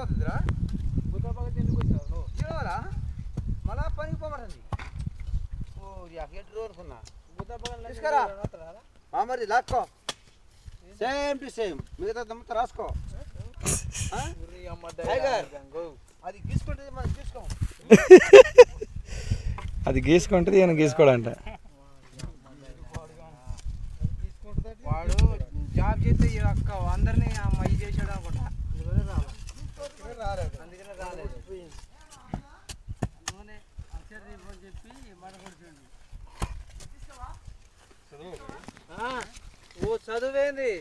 పోతుందిరా ఎందుకు వచ్చావు నువ్వు మళ్ళా పనికి పోమండి ఓ ఎటు రోజుకున్నా తీసుకురా మరి లాక్కో సేమ్ టు సేమ్ మిగతా దమ్ముతో రాసుకో అది గీసుకుంటే మనం గీసుకోం అది గీసుకుంటుంది ఈయన గీసుకోవాలంట వాడు జాబ్ చేస్తే అక్క అందరినీ ఇది చేసాడు అనుకుంటా అందుకనే రాలేదు చెప్పి మన ఓ చదువేంది